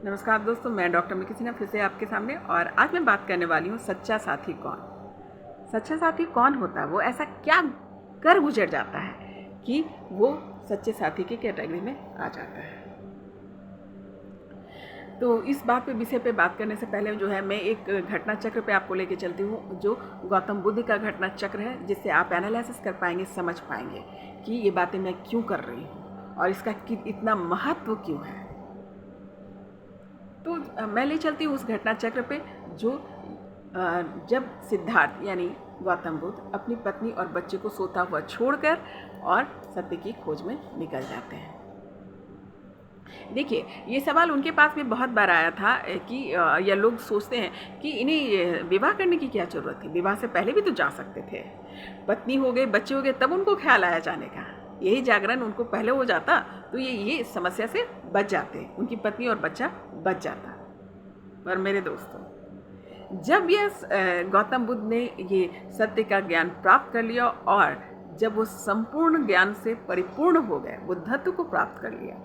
नमस्कार दोस्तों, मैं डॉक्टर मिकी सिन्हा फिर से आपके सामने। और आज मैं बात करने वाली हूँ सच्चा साथी कौन। सच्चा साथी कौन होता है, वो ऐसा क्या कर गुजर जाता है कि वो सच्चे साथी की कैटेगरी में आ जाता है। तो इस बात पे विषय पे बात करने से पहले जो है मैं एक घटना चक्र पे आपको लेके चलती हूँ, जो गौतम बुद्ध का घटना चक्र है, जिससे आप एनालिसिस कर पाएंगे, समझ पाएंगे कि ये बातें मैं क्यों कर रही हूँ और इसका इतना महत्व क्यों है। तो मैं ले चलती हूँ उस घटना चक्र पे, जो जब सिद्धार्थ यानी गौतम बुद्ध अपनी पत्नी और बच्चे को सोता हुआ छोड़कर और सत्य की खोज में निकल जाते हैं। देखिए, ये सवाल उनके पास में बहुत बार आया था कि या लोग सोचते हैं कि इन्हें विवाह करने की क्या ज़रूरत थी, विवाह से पहले भी तो जा सकते थे। पत्नी हो गए, बच्चे हो गए, तब उनको ख्याल आया जाने का। यही जागरण उनको पहले हो जाता तो ये समस्या से बच जाते, उनकी पत्नी और बच्चा बच जाता। पर मेरे दोस्तों, जब ये गौतम बुद्ध ने ये सत्य का ज्ञान प्राप्त कर लिया और जब वो संपूर्ण ज्ञान से परिपूर्ण हो गए, बुद्धत्व को प्राप्त कर लिया,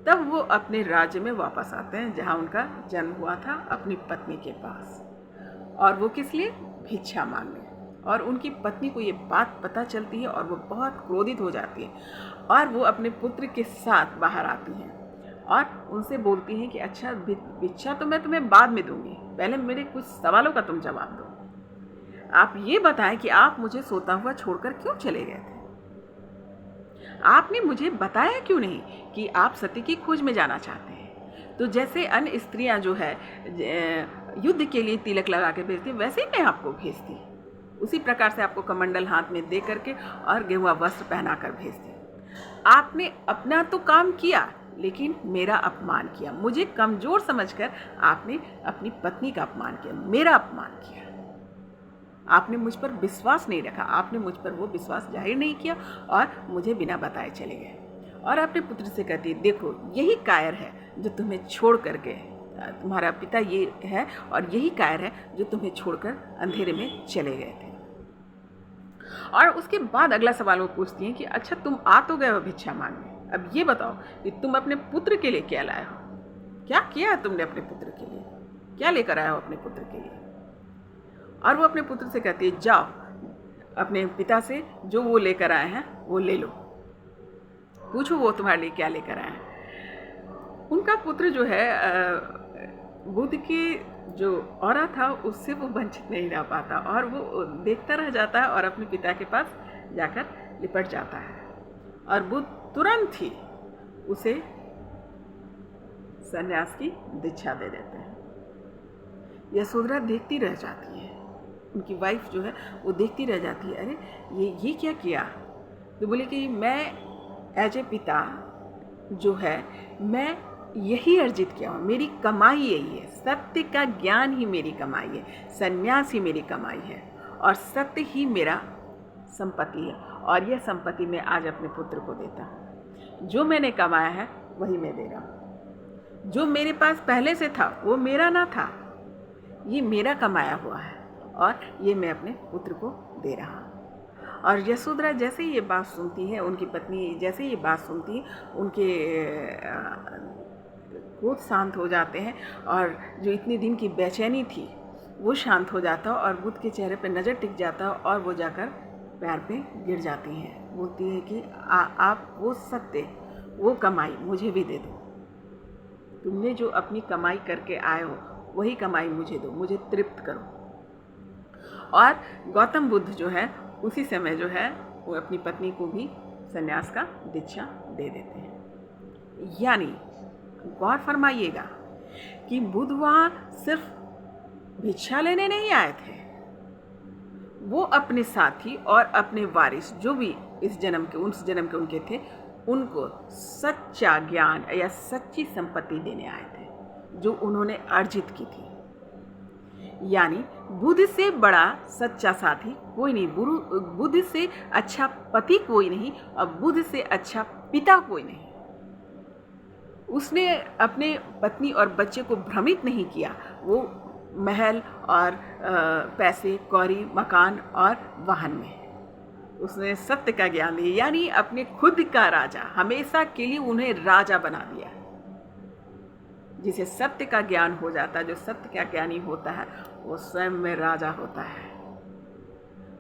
तब वो अपने राज्य में वापस आते हैं जहाँ उनका जन्म हुआ था, अपनी पत्नी के पास। और वो किस लिए? भिक्षा मांगने। और उनकी पत्नी को ये बात पता चलती है और वो बहुत क्रोधित हो जाती है और वो अपने पुत्र के साथ बाहर आती हैं और उनसे बोलती हैं कि अच्छा, भिक्षा तो मैं तुम्हें बाद में दूंगी, पहले मेरे कुछ सवालों का तुम जवाब दो। आप ये बताएं कि आप मुझे सोता हुआ छोड़कर क्यों चले गए थे? आपने मुझे बताया क्यों नहीं कि आप सत्य की खोज में जाना चाहते हैं? तो जैसे अन्य स्त्रियां जो है युद्ध के लिए तिलक लगा के भेजती, वैसे ही मैं आपको भेजती, उसी प्रकार से आपको कमंडल हाथ में दे करके और गेरुआ वस्त्र पहना कर भेजती। आपने अपना तो काम किया, लेकिन मेरा अपमान किया। मुझे कमज़ोर समझकर आपने अपनी पत्नी का अपमान किया, मेरा अपमान किया। आपने मुझ पर विश्वास नहीं रखा, आपने मुझ पर वो विश्वास जाहिर नहीं किया और मुझे बिना बताए चले गए। और अपने पुत्र से कहती, देखो यही कायर है जो तुम्हें छोड़ कर गए, तुम्हारा पिता ये है और यही कायर है जो तुम्हें छोड़कर अंधेरे में चले गए थे। और उसके बाद अगला सवाल वो पूछती हैं कि अच्छा, तुम आ तो गए हो भिक्षा मांगने, अब ये बताओ कि तुम अपने पुत्र के लिए क्या लाए हो? क्या किया है तुमने अपने पुत्र के लिए? क्या लेकर आए हो अपने पुत्र के लिए? और वो अपने पुत्र से कहती है, जाओ अपने पिता से जो वो लेकर आए हैं वो ले लो, पूछो वो तुम्हारे लिए क्या लेकर आए हैं। उनका पुत्र जो है बुद्ध के जो औरा था उससे वो वंचित नहीं रह पाता और वो देखता रह जाता है और अपने पिता के पास जाकर लिपट जाता है। और बुद्ध तुरंत ही उसे सन्यास की दीक्षा दे देते हैं। यशोधरा देखती रह जाती है, उनकी वाइफ जो है वो देखती रह जाती है, अरे ये क्या किया? तो बोले कि मैं एज ए पिता जो है, मैं यही अर्जित किया हूँ, मेरी कमाई यही है, सत्य का ज्ञान ही मेरी कमाई है, सन्यास ही मेरी कमाई है और सत्य ही मेरा संपत्ति है। और यह संपत्ति मैं आज अपने पुत्र को देता हूँ। जो मैंने कमाया है वही मैं दे रहा हूँ। जो मेरे पास पहले से था वो मेरा ना था, ये मेरा कमाया हुआ है और ये मैं अपने पुत्र को दे रहा हूँ। और यशोधरा जैसे ये बात सुनती है, उनकी पत्नी जैसे ये बात सुनती है, उनके क्रोध शांत हो जाते हैं और जो इतने दिन की बेचैनी थी वो शांत हो जाता है और बुद्ध के चेहरे पर नज़र टिक जाता है और वो जाकर पैर पे गिर जाती हैं। बोलती है कि आप वो सत्य, वो कमाई मुझे भी दे दो। तुमने जो अपनी कमाई करके आए हो वही कमाई मुझे दो, मुझे तृप्त करो। और गौतम बुद्ध जो है उसी समय जो है वो अपनी पत्नी को भी सन्यास का दीक्षा दे देते हैं। यानी गौर फरमाइएगा कि बुद्ध वहाँ सिर्फ भिक्षा लेने नहीं आए थे, वो अपने साथी और अपने वारिस जो भी इस जन्म के उनके थे, उनको सच्चा ज्ञान या सच्ची संपत्ति देने आए थे जो उन्होंने अर्जित की थी। यानी बुद्ध से बड़ा सच्चा साथी कोई नहीं, बुद्ध से अच्छा पति कोई नहीं और बुद्ध से अच्छा पिता कोई नहीं। उसने अपने पत्नी और बच्चे को भ्रमित नहीं किया, वो महल और पैसे, कौड़ी, मकान और वाहन में उसने सत्य का ज्ञान दिया, यानी अपने खुद का राजा, हमेशा के लिए उन्हें राजा बना दिया। जिसे सत्य का ज्ञान हो जाता है, जो सत्य का ज्ञानी होता है, वो स्वयं में राजा होता है।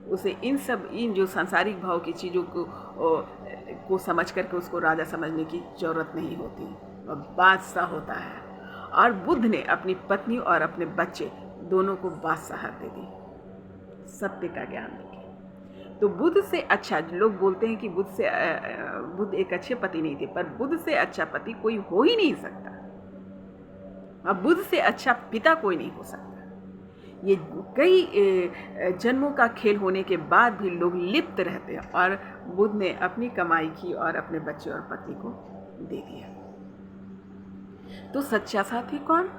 उसे इन जो सांसारिक भाव की चीज़ों को समझ करके उसको राजा समझने की ज़रूरत नहीं होती, वह बादशाह होता है। और बुद्ध ने अपनी पत्नी और अपने बच्चे दोनों को बादशाहत दे दी, सत्य का ज्ञान देके। तो बुद्ध से अच्छा, लोग बोलते हैं कि बुद्ध एक अच्छे पति नहीं थे, पर बुद्ध से अच्छा पति कोई हो ही नहीं सकता। अब बुद्ध से अच्छा पिता कोई नहीं हो सकता। ये कई जन्मों का खेल होने के बाद भी लोग लिप्त रहते हैं, और बुद्ध ने अपनी कमाई की और अपने बच्चे और पत्नी को दे दिया। तो सच्चा साथी कौन?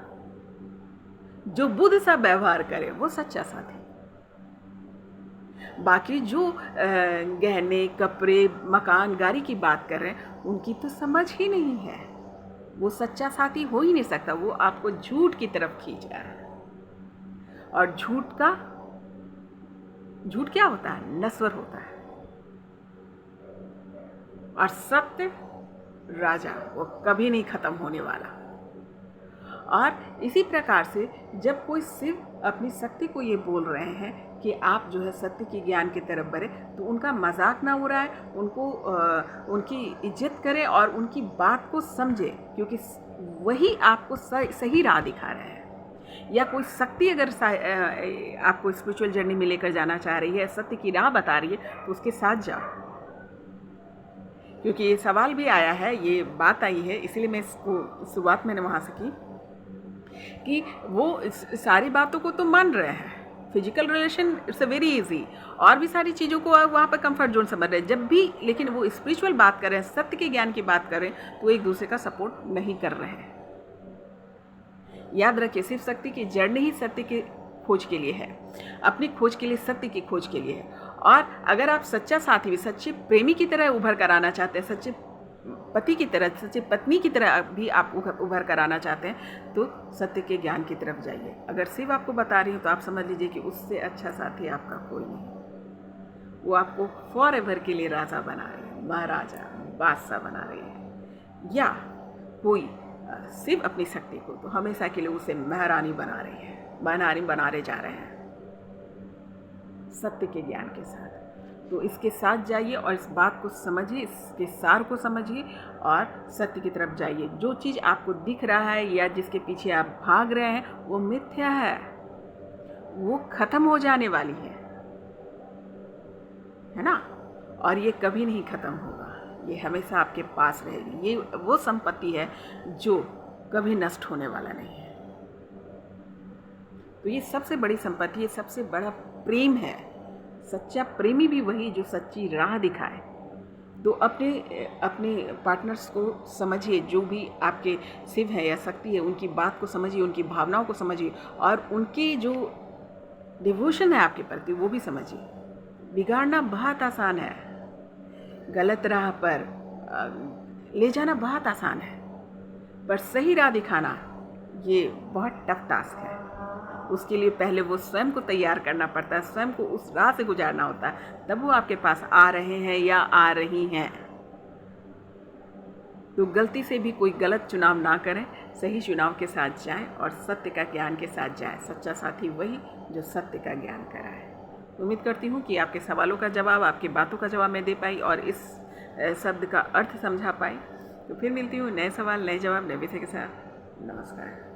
जो बुद्ध सा व्यवहार करे वो सच्चा साथी। बाकी जो गहने, कपड़े, मकान, गाड़ी की बात कर रहे हैं, उनकी तो समझ ही नहीं है, वो सच्चा साथी हो ही नहीं सकता। वो आपको झूठ की तरफ खींच रहा है, और झूठ क्या होता है? नश्वर होता है। और सत्य राजा, वो कभी नहीं खत्म होने वाला। और इसी प्रकार से जब कोई सिर्फ अपनी शक्ति को ये बोल रहे हैं कि आप जो है सत्य के ज्ञान की तरफ बढ़े, तो उनका मजाक ना उड़ाए, उनको उनकी इज्जत करें और उनकी बात को समझे, क्योंकि वही आपको सही राह दिखा रहे हैं। या कोई शक्ति अगर आपको स्पिरिचुअल जर्नी में लेकर जाना चाह रही है, सत्य की राह बता रही है, तो उसके साथ जाओ। क्योंकि ये सवाल भी आया है, ये बात आई है, इसलिए मैं इसको शुरुआत मैंने वहाँ से की कि वो सारी बातों को तो मान रहे हैं, physical relation it's a very easy, और भी सारी चीज़ों को वहाँ पर कंफर्ट जोन समझ रहे हैं जब भी, लेकिन वो स्पिरिचुअल बात कर रहे हैं, सत्य के ज्ञान की बात कर रहे हैं, तो एक दूसरे का सपोर्ट नहीं कर रहे हैं। याद रखिए, सिर्फ शक्ति की जर्नी ही सत्य की खोज के लिए है, अपनी खोज के लिए, सत्य की खोज के लिए है। और अगर आप सच्चा साथी भी, सच्चे प्रेमी की तरह उभर कर आना चाहते हैं, सच्चे पति की तरह, सच्चे पत्नी की तरह भी आप उभर कर आना चाहते हैं, तो सत्य के ज्ञान की तरफ जाइए। अगर सिर्फ आपको बता रही हूँ तो आप समझ लीजिए कि उससे अच्छा साथी आपका कोई नहीं। वो आपको फॉर एवर के लिए राजा बना रही है, महाराजा, बादशाह बना रही है। या कोई सिर्फ अपनी शक्ति को तो हमेशा के लिए उसे महारानी बना रही है, महारानी बनाने जा रहे हैं सत्य के ज्ञान के साथ। तो इसके साथ जाइए और इस बात को समझिए, इसके सार को समझिए और सत्य की तरफ जाइए। जो चीज़ आपको दिख रहा है या जिसके पीछे आप भाग रहे हैं, वो मिथ्या है, वो खत्म हो जाने वाली है ना। और ये कभी नहीं खत्म होगा, ये हमेशा आपके पास रहेगी। ये वो संपत्ति है जो कभी नष्ट होने वाला नहीं है। तो ये सबसे बड़ी संपत्ति, ये सबसे बड़ा प्रेम है। सच्चा प्रेमी भी वही जो सच्ची राह दिखाए। तो अपने पार्टनर्स को समझिए, जो भी आपके शिव है या शक्ति है, उनकी बात को समझिए, उनकी भावनाओं को समझिए, और उनकी जो डिवोशन है आपके प्रति वो भी समझिए। बिगाड़ना बहुत आसान है, गलत राह पर ले जाना बहुत आसान है, पर सही राह दिखाना ये बहुत टफ टास्क है। उसके लिए पहले वो स्वयं को तैयार करना पड़ता है, स्वयं को उस राह से गुजारना होता है, तब वो आपके पास आ रहे हैं या आ रही हैं। तो गलती से भी कोई गलत चुनाव ना करें, सही चुनाव के साथ जाएं और सत्य का ज्ञान के साथ जाएं। सच्चा साथी वही जो सत्य का ज्ञान कराए। उम्मीद करती हूँ कि आपके सवालों का जवाब, आपकी बातों का जवाब मैं दे पाई और इस शब्द का अर्थ समझा पाई। तो फिर मिलती हूँ नए सवाल, नए जवाब, नए विषय के साथ। नमस्कार।